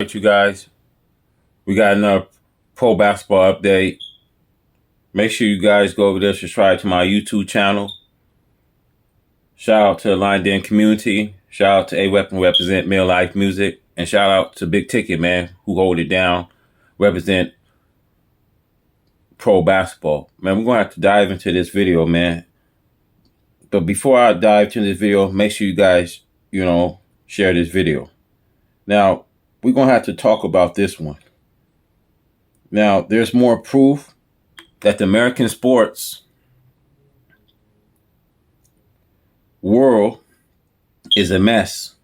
Right, you guys, we got another pro basketball update. Make sure you guys go over there, subscribe to my YouTube channel. Shout out to the Line Den community. Shout out to A Weapon represent Male Life Music, and shout out to Big Ticket Man who hold it down, represent pro basketball. Man, we're gonna have to dive into this video, man. But before I dive into this video, make sure you guys, share this video. Now, we're gonna have to talk about this one. Now, there's more proof that the American sports world is a mess.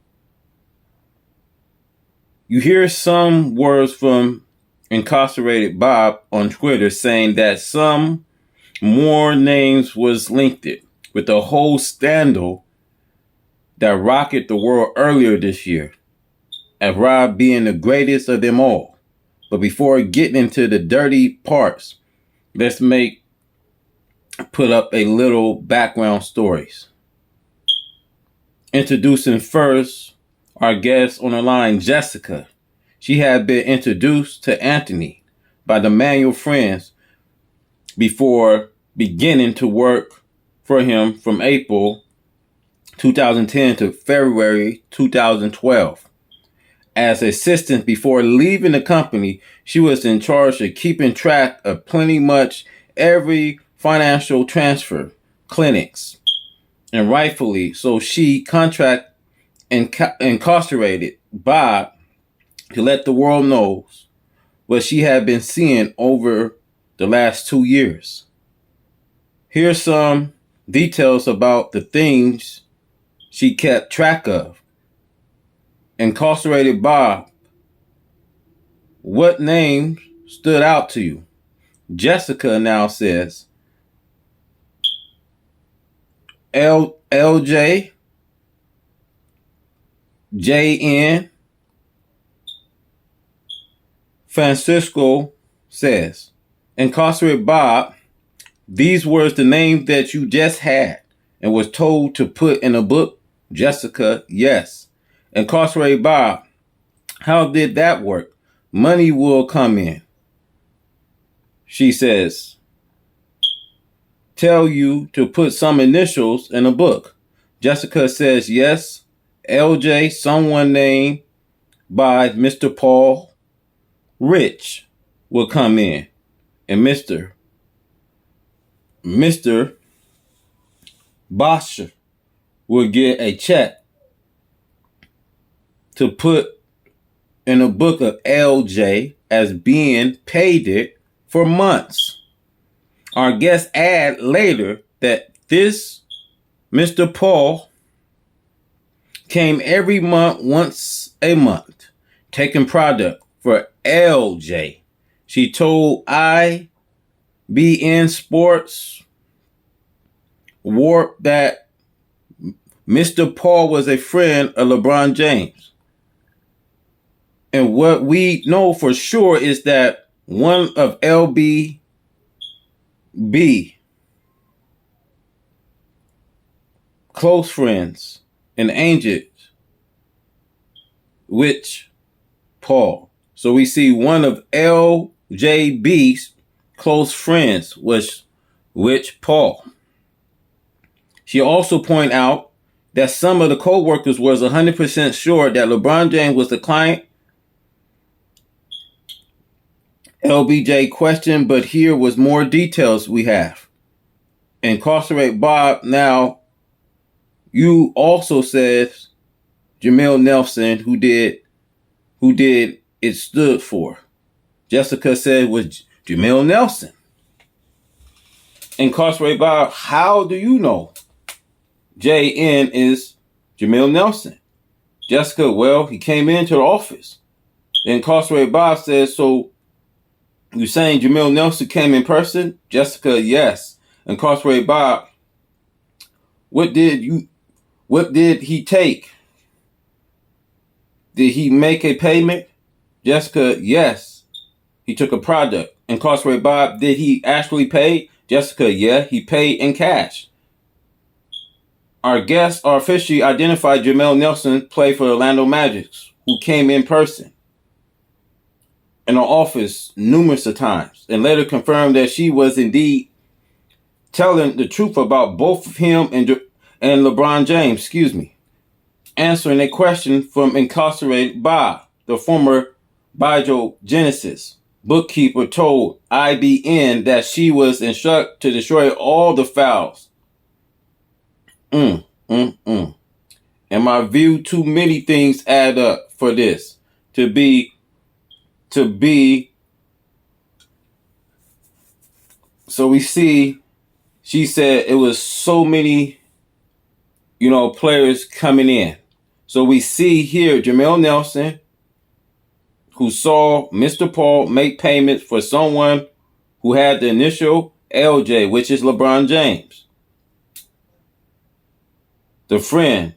You hear some words from incarcerated Bob on Twitter saying that some more names was linked with the whole scandal that rocked the world earlier this year, and Rob being the greatest of them all. But before getting into the dirty parts, let's put up a little background stories. Introducing first our guest on the line, Jessica. She had been introduced to Anthony by the Manual friends before beginning to work for him from April 2010 to February 2012. As assistant before leaving the company, she was in charge of keeping track of pretty much every financial transfer, clinics, and rightfully so she incarcerated Bob to let the world know what she had been seeing over the last 2 years. Here's some details about the things she kept track of. Incarcerated Bob, what name stood out to you? Jessica now says LJ, JN. Francisco says, incarcerated Bob, these were the names that you just had and was told to put in a book. Jessica, yes. Incarcerated Bob, how did that work? Money will come in. She says, tell you to put some initials in a book. Jessica says, yes. LJ, someone named by Mr. Paul Rich will come in. And Mr. Bosher will get a check to put in a book of LJ as being paid it for months. Our guests add later that this Mr. Paul came every month, once a month, taking product for LJ. She told IBN Sports Warp that Mr. Paul was a friend of LeBron James. And what we know for sure is that one of LBB close friends and angels, which Paul. So we see one of LJB's close friends was which Paul. She also pointed out that some of the co-workers was 100% sure that LeBron James was the client. LBJ questioned, but here was more details we have. Incarcerate Bob, now you also says Jamil Nelson, who did it stood for. Jessica said it was Jamil Nelson. Incarcerate Bob, how do you know JN is Jamil Nelson? Jessica, well, he came into the office. Incarcerate Bob says, so you saying Jamil Nelson came in person? Jessica, yes. Incarcerate Bob, what did he take? Did he make a payment? Jessica, yes. He took a product. Incarcerate Bob, did he actually pay? Jessica, yeah, he paid in cash. Our guests are officially identified Jamel Nelson played for Orlando Magic, who came in person. in her office numerous of times and later confirmed that she was indeed telling the truth about both of him and LeBron James, answering a question from incarcerated Bob, the former Biogenesis bookkeeper, told IBN that she was instructed to destroy all the files. In my view, too many things add up for this to be. So we see, she said it was so many, players coming in. So we see here Jameer Nelson, who saw Mr. Paul make payments for someone who had the initial LJ, which is LeBron James, the friend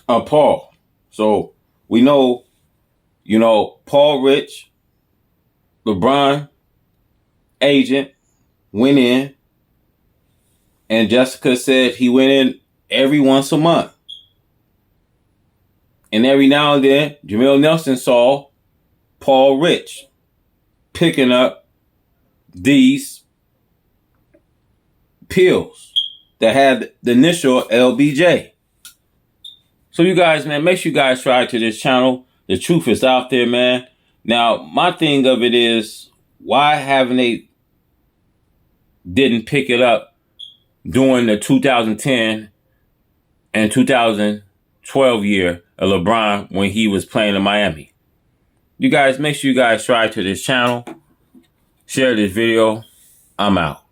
of Paul. So we know, Paul Rich, LeBron agent, went in, and Jessica said he went in every once a month. And every now and then, Jameer Nelson saw Paul Rich picking up these pills that had the initial LBJ. So you guys, man, make sure you guys subscribe to this channel. The truth is out there, man. Now, my thing of it is, why haven't they didn't pick it up during the 2010 and 2012 year of LeBron when he was playing in Miami? You guys, make sure you guys subscribe to this channel. Share this video. I'm out.